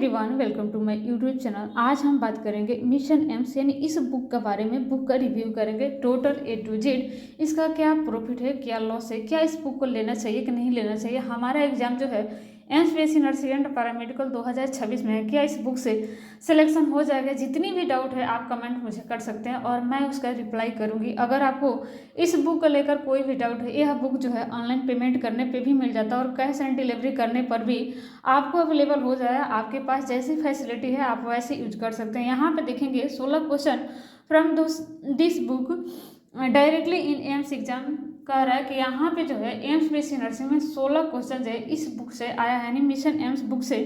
Everyone, welcome to my YouTube channel. आज हम बात करेंगे मिशन एम्स यानी इस बुक के बारे में। बुक का रिव्यू करेंगे टोटल ए टू जेड। इसका क्या प्रॉफिट है, क्या लॉस है, क्या इस बुक को लेना चाहिए कि नहीं लेना चाहिए। हमारा एग्जाम जो है एमएससी नर्सिंग एंड पैरामेडिकल 2026 में है, क्या इस बुक से सिलेक्शन हो जाएगा। जितनी भी डाउट है आप कमेंट मुझे कर सकते हैं और मैं उसका रिप्लाई करूंगी। अगर आपको इस बुक को लेकर कोई भी डाउट है, यह बुक जो है ऑनलाइन पेमेंट करने पे भी मिल जाता है और कैश ऑन डिलीवरी करने पर भी आपको अवेलेबल हो जाए। आपके पास जैसी फैसिलिटी है आप वैसे यूज कर सकते हैं। यहाँ पे देखेंगे 16 question from this book directly in AIIMS exam कह रहा है कि यहाँ पे जो है एम्स बीएससी नर्सिंग में 16 क्वेश्चन है इस बुक से आया है, यानी मिशन एम्स बुक से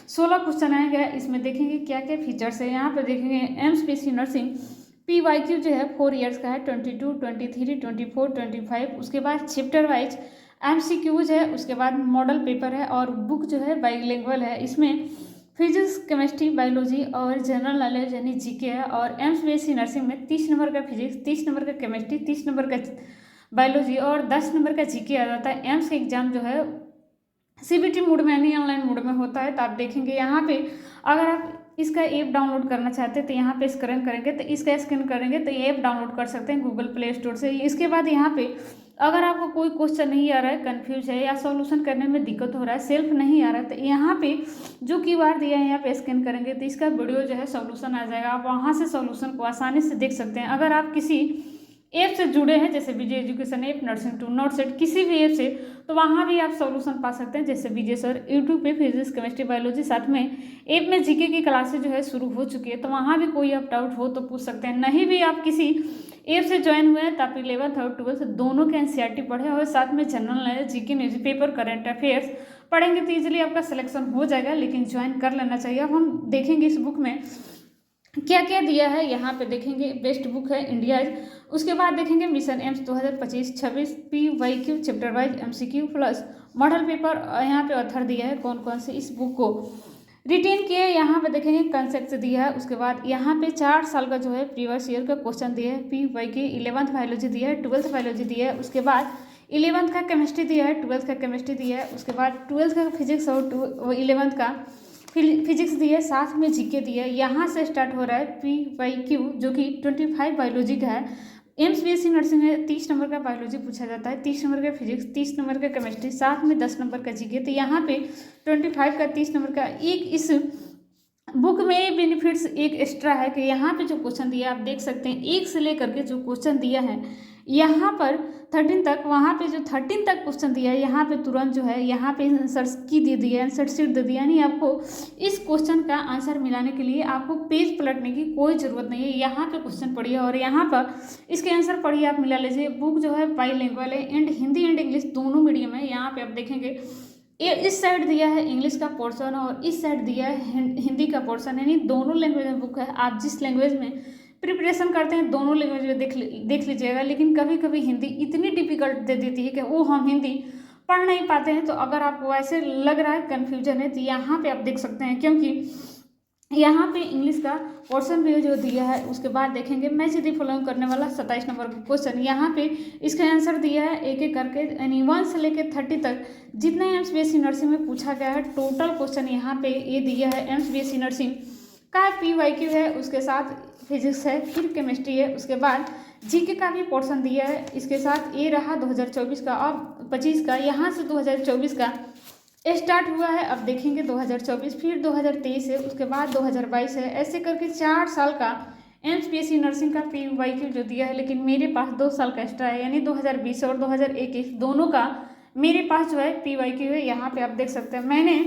16 क्वेश्चन आया गया। इसमें देखेंगे क्या क्या फीचर्स है। यहाँ पे देखेंगे एम्स बीएससी नर्सिंग PYQ जो है 4 ईयर्स का है, 22, 23, 24, 25। उसके बाद चैप्टर वाइज MCQज है, उसके बाद मॉडल पेपर है और बुक जो है बाइलिंगुअल है। इसमें फिजिक्स, केमिस्ट्री, बायोलॉजी और जनरल नॉलेज यानी जीके है। और एम्स बीएससी नर्सिंग में 30 नंबर का फिजिक्स, 30 नंबर का केमिस्ट्री, 30 नंबर का बायोलॉजी और 10 नंबर का जीके आ जाता है। एम्स का एग्जाम जो है CBT मोड में यानी ऑनलाइन मोड में होता है। तो आप देखेंगे यहाँ पे अगर आप इसका ऐप डाउनलोड करना चाहते हैं तो यहाँ पे स्कैन करेंगे तो इसका स्कैन करेंगे तो ये ऐप डाउनलोड कर सकते हैं गूगल प्ले स्टोर से। इसके बाद यहाँ पे अगर आपको कोई क्वेश्चन नहीं आ रहा है, कंफ्यूज है या सॉल्यूशन करने में दिक्कत हो रहा है, सेल्फ नहीं आ रहा है, तो यहाँ पे जो कीवर्ड दिया है यहाँ पे स्कैन करेंगे तो इसका वीडियो जो है सॉल्यूशन आ जाएगा। आप वहाँ से सॉल्यूशन को आसानी से देख सकते हैं। अगर आप किसी ऐप से जुड़े हैं जैसे Vijay education app, nursing to note set, किसी भी ऐप से, तो वहाँ भी आप सॉल्यूशन पा सकते हैं। जैसे विजय सर यूट्यूब पे फिजिक्स, केमिस्ट्री, बायोलॉजी, साथ में ऐप में जीके की क्लासेज जो है शुरू हो चुकी है, तो वहाँ भी कोई आप डाउट हो तो पूछ सकते हैं। नहीं भी आप किसी ऐप से ज्वाइन हुए हैं तो आप 11th और 12th दोनों के NCERT पढ़े और साथ में general knowledge, GK, newspaper, current affairs पढ़ेंगे तो ईजिली आपका सिलेक्शन हो जाएगा, लेकिन ज्वाइन कर लेना चाहिए। अब हम देखेंगे इस बुक में क्या क्या दिया है। यहाँ पे देखेंगे बेस्ट बुक है इंडिया। उसके बाद देखेंगे mission AIIMS 2025-26 PYQ chapter wise MCQ plus model paper. यहाँ पे ऑथर दिया है कौन कौन से इस बुक को रिटेन किए। यहाँ पे देखेंगे कंसेप्ट दिया है। उसके बाद यहाँ पे 4 साल का जो है प्रीवियस ईयर का क्वेश्चन दिया है। PYQ 11th बायोलॉजी दिया है, 12th बायोलॉजी दिया है, उसके बाद 11th का केमिस्ट्री दिया है, 12th का केमिस्ट्री दिया है, उसके बाद 12th का फिजिक्स और 11th का फिजिक्स दिया है, साथ में जीके दिया है। यहाँ से स्टार्ट हो रहा है PYQ जो कि 25 बायोलॉजी का है। एम्स बीएससी नर्सिंग में 30 नंबर का बायोलॉजी पूछा जाता है, 30 नंबर का फिजिक्स, 30 नंबर का केमिस्ट्री, साथ में 10 नंबर का जीके। तो यहाँ पे 25 का 30 नंबर का एक इस बुक में बेनिफिट्स एक एक्स्ट्रा है कि यहाँ पे जो क्वेश्चन दिया आप देख सकते हैं, 1 से लेकर के जो क्वेश्चन दिया है यहाँ पर 13 तक, वहाँ पे जो 13 तक क्वेश्चन दिया है यहाँ पे तुरंत जो है यहाँ पे आंसर की दे दिया, आंसर शीट दे दिया। यानी आपको इस क्वेश्चन का आंसर मिलाने के लिए आपको पेज पलटने की कोई ज़रूरत नहीं है। यहाँ पे क्वेश्चन पढ़िए और यहाँ पर इसके आंसर पढ़िए, आप मिला लीजिए। बुक जो है बाईलिंगुअल है एंड हिंदी एंड इंग्लिश दोनों मीडियम है। यहाँ पे आप देखेंगे इस साइड दिया है इंग्लिश का पोर्शन और इस साइड दिया है हिंदी का पोर्शन, यानी दोनों लैंग्वेज में बुक है। आप जिस लैंग्वेज में प्रिपरेशन करते हैं दोनों लैंग्वेज में देख लीजिएगा। लेकिन कभी कभी हिंदी इतनी डिफिकल्ट दे देती है कि वो हम हिंदी पढ़ नहीं पाते हैं। तो अगर आपको ऐसे लग रहा है कन्फ्यूजन है तो यहाँ पे आप देख सकते हैं, क्योंकि यहाँ पे इंग्लिश का पोर्शन भी जो दिया है। उसके बाद देखेंगे मैच यदि फॉलोइंग करने वाला 27 नंबर का क्वेश्चन, यहाँ पे इसका आंसर दिया है एक एक करके, यानी 1 से लेकर 30 तक जितना एम्स बीएससी नर्सिंग में पूछा गया है टोटल क्वेश्चन यहाँ पे ये दिया है। एम्स बीएससी नर्सिंग का PYQ है, उसके साथ फिजिक्स है, फिर केमिस्ट्री है, उसके बाद जीके का भी पोर्शन दिया है। इसके साथ ये रहा 2024 का और 25 का। यहाँ से 2024 का स्टार्ट हुआ है, अब देखेंगे 2024, फिर 2023 है, उसके बाद 2022 है। ऐसे करके 4 साल का एम्स बीएससी नर्सिंग का PYQ जो दिया है। लेकिन मेरे पास 2 साल का एक्स्ट्रा है, यानी 2020 और 2021 दोनों का मेरे पास जो है PYQ है। यहाँ पे आप देख सकते हैं मैंने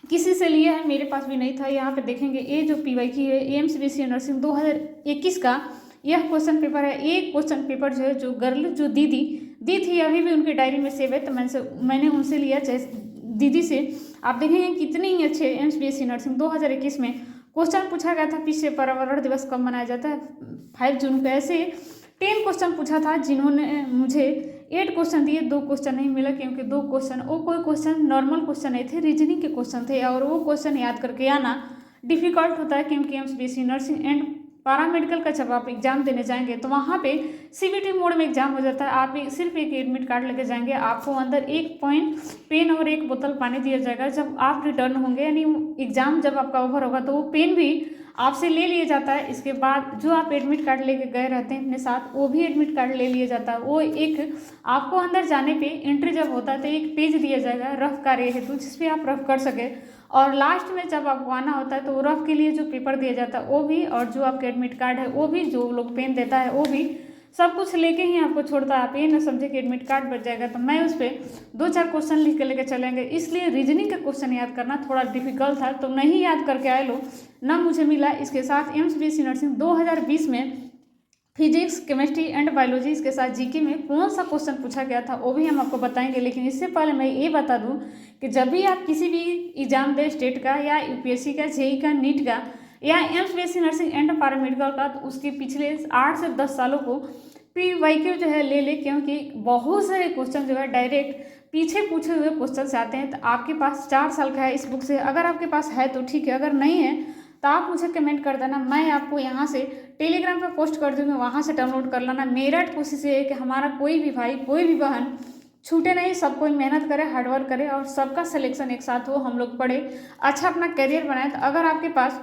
किसी से लिया है, मेरे पास भी नहीं था। यहाँ पे देखेंगे ये जो PYQ है एम्स बीएससी नर्सिंग 2021 का यह क्वेश्चन पेपर है। एक क्वेश्चन पेपर जो है जो गर्ल जो दीदी दी थी अभी भी उनकी डायरी में सेव है, तो मैंने उनसे लिया दीदी से। आप देखेंगे कितने ही अच्छे एम्स बीएससी नर्सिंग 2021 में क्वेश्चन पूछा गया था। पीछे पर्यावरण दिवस कब मनाया जाता है, 5 जून को। ऐसे 10 क्वेश्चन पूछा था, जिन्होंने मुझे 8 क्वेश्चन दिए, 2 क्वेश्चन नहीं मिला, क्योंकि 2 क्वेश्चन वो कोई क्वेश्चन नॉर्मल क्वेश्चन नहीं थे, रीजनिंग के क्वेश्चन थे और वो क्वेश्चन याद करके आना डिफिकल्ट होता है, क्योंकि AIIMS BSc nursing and paramedical का जब आप एग्जाम देने जाएंगे तो वहाँ पे CBT मोड में एग्जाम हो जाता है। आप सिर्फ एक एडमिट कार्ड लेके जाएंगे, आपको अंदर 1 पॉइंट पेन और 1 बोतल पानी दिया जाएगा। जब आप रिटर्न होंगे यानी एग्जाम जब आपका ओवर होगा तो वो पेन भी आपसे ले लिया जाता है। इसके बाद जो आप एडमिट कार्ड लेके गए रहते हैं अपने साथ, वो भी एडमिट कार्ड ले लिया जाता है। वो एक आपको अंदर जाने पे एंट्री जब होता है तो एक पेज दिया जाएगा रफ कार्य हेतु, जिसपे आप रफ कर सके। और लास्ट में जब आपको आना होता है तो रफ के लिए जो पेपर दिया जाता है वो भी, और जो आपका एडमिट कार्ड है वो भी, जो लोग पेन देता है वो भी, सब कुछ लेके ही आपको छोड़ता है। आप ये ना समझे कि एडमिट कार्ड बच जाएगा। तो मैं उस पर 2-4 क्वेश्चन लिख के लेके चलेंगे, इसलिए रीजनिंग का क्वेश्चन याद करना थोड़ा डिफिकल्ट था, तो नहीं याद करके आए लो ना, मुझे मिला। इसके साथ एम्स BSc नर्सिंग 2020 में फिजिक्स, केमिस्ट्री एंड बायोलॉजी, इसके साथ जीके में कौन सा क्वेश्चन पूछा गया था वो भी हम आपको बताएंगे। लेकिन इससे पहले मैं ये बता दूं कि जब भी आप किसी भी एग्जाम दे, स्टेट का या UPSC का, JEE का, नीट का या AIIMS BSc nursing and paramedical का, तो उसके पिछले 8 से 10 सालों को PYQ जो है ले, क्योंकि बहुत सारे क्वेश्चन जो है डायरेक्ट पीछे पूछे हुए क्वेश्चन से आते हैं। तो आपके पास 4 साल का है इस बुक से, अगर आपके पास है तो ठीक है, अगर नहीं है तो आप मुझे कमेंट कर देना, मैं आपको यहाँ से टेलीग्राम पर पोस्ट कर दूँगी, वहाँ से डाउनलोड कर लेना। मेरा कोशिश ये है कि हमारा कोई भी भाई, कोई भी बहन छूटे नहीं, सब कोई मेहनत करे, हार्डवर्क करे और सबका सिलेक्शन एक साथ हो, हम लोग पढ़े, अच्छा अपना करियर बनाए। तो अगर आपके पास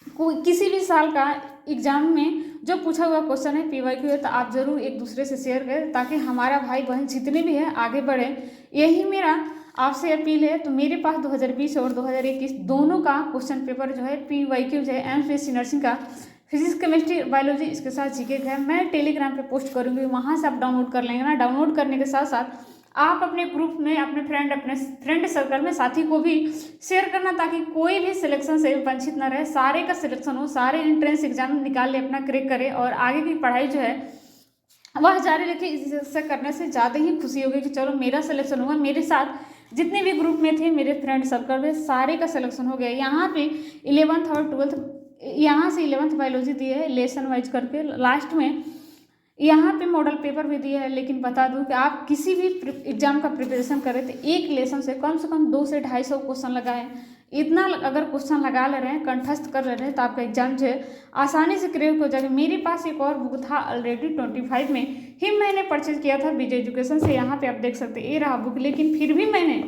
कोई किसी भी साल का एग्जाम में जो पूछा हुआ क्वेश्चन है PYQ है, तो आप जरूर एक दूसरे से शेयर करें, ताकि हमारा भाई बहन जितने भी हैं आगे बढ़े। यही मेरा आपसे अपील है। तो मेरे पास 2020 और 2021 दोनों का क्वेश्चन पेपर जो है PYQ जो है एम्स BSc नर्सिंग का, फिजिक्स, केमिस्ट्री, बायोलॉजी, इसके साथ जीके का है, मैं टेलीग्राम पे पोस्ट करूँगी, वहाँ से आप डाउनलोड कर लेंगे ना। डाउनलोड करने के साथ साथ आप अपने ग्रुप में, अपने फ्रेंड सर्कल में साथी को भी शेयर करना, ताकि कोई भी सिलेक्शन से वंचित ना रहे, सारे का सिलेक्शन हो, सारे एंट्रेंस एग्जाम निकाल ले, अपना क्रैक करे और आगे की पढ़ाई जो है वह जारी रखे। इससे करने से ज़्यादा ही खुशी होगी कि चलो मेरा सिलेक्शन हुआ, मेरे साथ जितने भी ग्रुप में थे मेरे फ्रेंड सर्कल में सारे का सिलेक्शन हो गया। यहाँ पे 11th और 12th, यहाँ से 11th बायोलॉजी दिए है लेसन वाइज करके, लास्ट में यहाँ पे मॉडल पेपर भी दिया है। लेकिन बता दूं कि आप किसी भी एग्जाम का प्रिपरेशन करें तो एक लेसन से कम 200 से 250 क्वेश्चन लगाएं। इतना अगर क्वेश्चन लगा ले रहे हैं, कंठस्थ कर ले रहे हैं, तो आपका एग्जाम जो है आसानी से क्लियर हो जाएगा। मेरे पास एक और बुक था ऑलरेडी 25 में ही मैंने परचेज किया था विजय एजुकेशन से, यहाँ पे आप देख सकते हैं ये रहा बुक। लेकिन फिर भी मैंने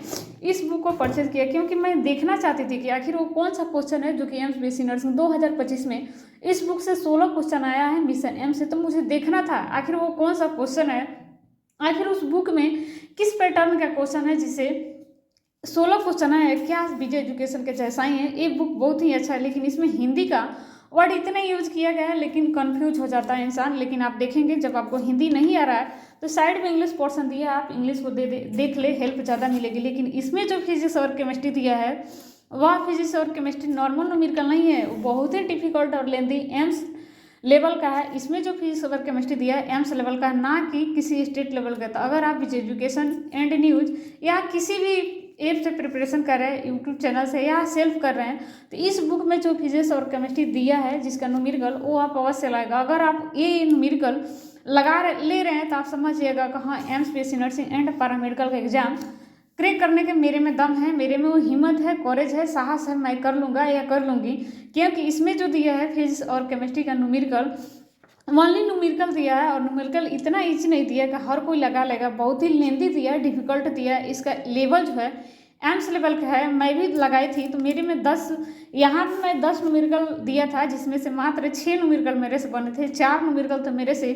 इस बुक को परचेज किया क्योंकि मैं देखना चाहती थी कि आखिर वो कौन सा क्वेश्चन है जो कि एम्स BSc नर्सिंग 2025 में इस बुक से 16 क्वेश्चन आया है मिशन एम से। तो मुझे देखना था आखिर वो कौन सा क्वेश्चन है, आखिर उस बुक में किस पैटर्न का क्वेश्चन है जिसे 16 क्वेश्चन है, क्या विजय एजुकेशन के जैसा ही है। ये बुक बहुत ही अच्छा है, लेकिन इसमें हिंदी का वर्ड इतना यूज किया गया है लेकिन कंफ्यूज हो जाता है इंसान। लेकिन आप देखेंगे जब आपको हिंदी नहीं आ रहा है तो साइड में इंग्लिश पोर्शन दिया है, आप इंग्लिश को देख ले, हेल्प ज़्यादा मिलेगी। लेकिन इसमें जो फिजिक्स और केमिस्ट्री दिया है वह फिजिक्स और केमिस्ट्री नॉर्मल न्यूमेरिकल नहीं है, वो बहुत ही डिफिकल्ट और लेंथी एम्स लेवल का है। इसमें जो फिजिक्स और केमिस्ट्री दिया है एम्स लेवल का, ना कि किसी स्टेट लेवल का। तो अगर आप विजय एजुकेशन एंड न्यूज या किसी भी ऐप से प्रिपरेशन कर रहे हैं, यूट्यूब चैनल से या सेल्फ कर रहे हैं, तो इस बुक में जो फिजिक्स और केमिस्ट्री दिया है जिसका न्यूमेरिकल, वो आप अवश्य लाएगा। अगर आप ये न्यूमेरिकल ले रहे हैं तो आप समझिएगा कि हाँ AIIMS BSc nursing and paramedical का एग्जाम क्रैक करने के मेरे में दम है, मेरे में वो हिम्मत है, कॉरेज है, साहस है, मैं कर लूँगा या कर लूँगी। क्योंकि इसमें जो दिया है फिजिक्स और केमिस्ट्री का न्यूमेरिकल, ओनली न्यूमेरिकल दिया है और न्यूमेरिकल इतना ईजी नहीं दिया कि हर कोई लगा लेगा, बहुत ही लेंथी दिया है, डिफिकल्ट दिया है। इसका लेवल जो है एम्स लेवल का है, मैं भी लगाई थी तो मेरे में 10, यहाँ पर मैं 10 न्यूमेरिकल दिया था, जिसमें से मात्र 6 न्यूमेरिकल मेरे से बने थे। 4 न्यूमेरिकल तो मेरे से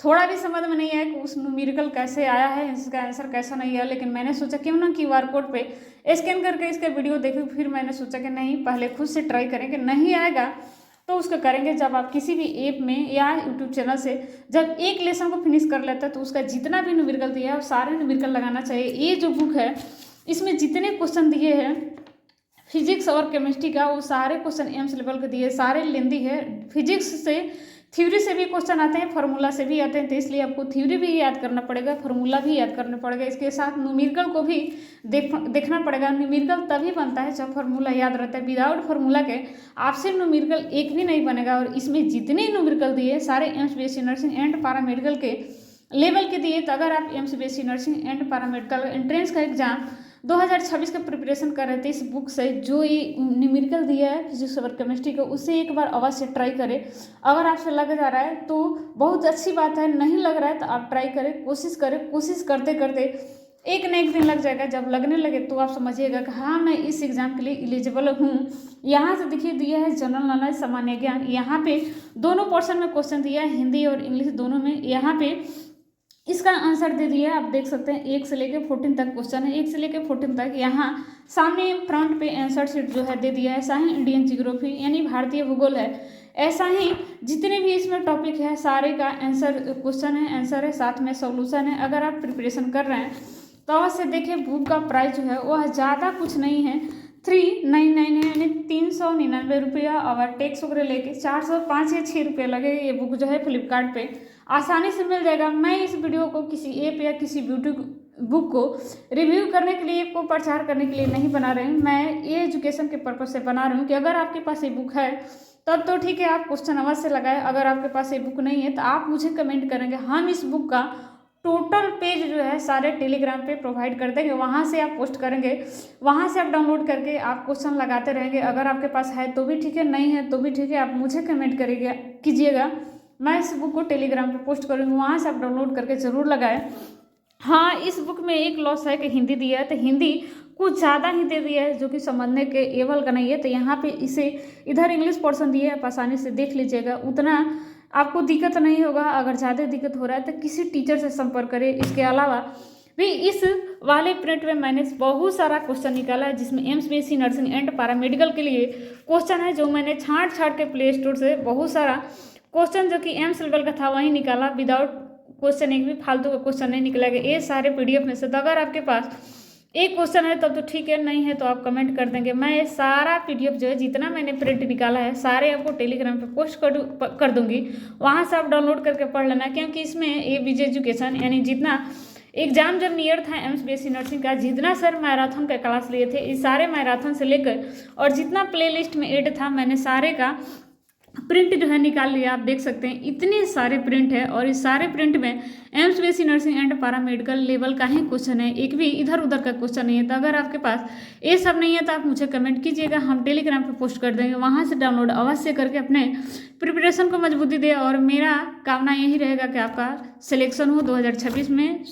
थोड़ा भी समझ में नहीं आया कि उस न्यूमेरिकल कैसे आया है, इसका आंसर कैसा नहीं आया। लेकिन मैंने सोचा क्यों ना QR कोड पे स्कैन करके इसका वीडियो देखूँ। फिर मैंने सोचा कि नहीं, पहले खुद से ट्राई करेंगे, नहीं आएगा तो उसका करेंगे। जब आप किसी भी ऐप में या यूट्यूब चैनल से जब एक लेसन को फिनिश कर लेता है तो उसका जितना भी न्यूमेरिकल दिया है वो सारे न्यूमेरिकल लगाना चाहिए। ये जो बुक है इसमें जितने क्वेश्चन दिए हैं फिजिक्स और केमिस्ट्री का, वो सारे क्वेश्चन एम्स लेवल के दिए, सारे लेंदी है। फिजिक्स से थ्योरी से भी क्वेश्चन आते हैं, फार्मूला से भी आते हैं, तो इसलिए आपको थ्योरी भी याद करना पड़ेगा, फार्मूला भी याद करना पड़ेगा। इसके साथ न्यूमेरिकल को भी देखना पड़ेगा। न्यूमेरिकल तभी बनता है जब फार्मूला याद रहता है। विदाउट फार्मूला के आपसे न्यूमेरिकल एक भी नहीं बनेगा। और इसमें जितने न्यूमेरिकल दिए सारे AIIMS BSc nursing and paramedical के लेवल के दिए। तो अगर आप AIIMS BSc nursing and paramedical entrance का एग्जाम 2026 का प्रिपरेशन कर रहे थे इस बुक से, जो ये न्यूमेरिकल दिया है फिजिक्स और केमिस्ट्री का, उसे एक बार अवश्य ट्राई करें। अगर आपसे लग जा रहा है तो बहुत अच्छी बात है, नहीं लग रहा है तो आप ट्राई करें, कोशिश करते करते एक न एक दिन लग जाएगा। जब लगने लगे तो आप समझिएगा कि हाँ मैं इस एग्ज़ाम के लिए एलिजिबल हूँ। यहाँ से देखिए दिया है जनरल नॉलेज, सामान्य ज्ञान, यहाँ पे दोनों पोर्शन में क्वेश्चन दिया है, हिंदी और इंग्लिश दोनों में। यहाँ पे इसका आंसर दे दिया है, आप देख सकते हैं 1 से लेकर 14 तक क्वेश्चन है, 1 से लेकर 14 तक। यहाँ सामने फ्रंट पे आंसर शीट जो है दे दिया है। ऐसा ही इंडियन जियोग्राफी यानी भारतीय भूगोल है, ऐसा ही जितने भी इसमें टॉपिक है सारे का आंसर क्वेश्चन है, आंसर है, साथ में सॉल्यूशन है। अगर आप प्रिपरेशन कर रहे हैं तो अवश्य देखिए। बुक का प्राइस जो है वह ज़्यादा कुछ नहीं है, 399 है, यानी 399 रुपया, और टैक्स वगैरह लेके 405 या 6 रुपये लगेगा। ये बुक जो है फ्लिपकार्ट पे आसानी से मिल जाएगा। मैं इस वीडियो को किसी ऐप या किसी बुक को रिव्यू करने के लिए, को प्रचार करने के लिए नहीं बना रही हूँ, मैं ये एजुकेशन के पर्पज़ से बना रही हूँ कि अगर आपके पास ये बुक है तब तो ठीक है, आप क्वेश्चन अवश्य लगाए। अगर आपके पास ये बुक नहीं है तो आप मुझे कमेंट करेंगे, हम इस बुक का टोटल पेज जो है सारे टेलीग्राम पे प्रोवाइड कर देंगे, वहाँ से आप पोस्ट करेंगे, वहाँ से आप डाउनलोड करके आप क्वेश्चन लगाते रहेंगे। अगर आपके पास है तो भी ठीक है, नहीं है तो भी ठीक है, आप मुझे कमेंट करेंगे कीजिएगा, मैं इस बुक को टेलीग्राम पे पोस्ट करूँगी, वहाँ से आप डाउनलोड करके ज़रूर लगाएं। हाँ, इस बुक में एक लॉस है कि हिंदी दिया है, तो हिंदी कुछ ज़्यादा ही दे दिया है जो कि समझने के एवल का नहीं है। तो यहाँ पे इसे इधर इंग्लिश पोर्शन दिया है, आप आसानी से देख लीजिएगा, उतना आपको दिक्कत नहीं होगा। अगर ज़्यादा दिक्कत हो रहा है तो किसी टीचर से संपर्क करें। इसके अलावा भी इस वाले प्रिंट में मैंने बहुत सारा क्वेश्चन निकाला है, जिसमें एमएससी नर्सिंग एंड पैरामेडिकल के लिए क्वेश्चन है, जो मैंने छांट के प्ले स्टोर से बहुत सारा क्वेश्चन जो कि एम्स लेवल का था वही निकाला, विदाउट क्वेश्चन एक भी फालतू का क्वेश्चन नहीं निकलेगा ये सारे PDF में से। तो अगर आपके पास एक क्वेश्चन है तब तो ठीक है, नहीं है तो आप कमेंट कर देंगे। मैं ये सारा PDF जो है जितना मैंने प्रिंट निकाला है सारे आपको टेलीग्राम पे पोस्ट कर दूंगी, वहाँ से आप डाउनलोड करके पढ़ लेना। क्योंकि इसमें ABJ एजुकेशन यानी जितना एग्जाम जब नियर था MSBSC नर्सिंग का, जितना सर मैराथन का क्लास लिए थे, इस सारे मैराथन से लेकर और जितना प्ले लिस्ट में ऐड था मैंने सारे का प्रिंट जो है निकाल लिया। आप देख सकते हैं इतने सारे प्रिंट है, और इस सारे प्रिंट में MSBSC nursing and paramedical level का ही क्वेश्चन है, एक भी इधर उधर का क्वेश्चन नहीं है। तो अगर आपके पास ये सब नहीं है तो आप मुझे कमेंट कीजिएगा, हम टेलीग्राम पे पोस्ट कर देंगे, वहाँ से डाउनलोड अवश्य करके अपने प्रिपरेशन को मजबूती दे। और मेरा कामना यही रहेगा कि आपका सिलेक्शन हो 2026 में।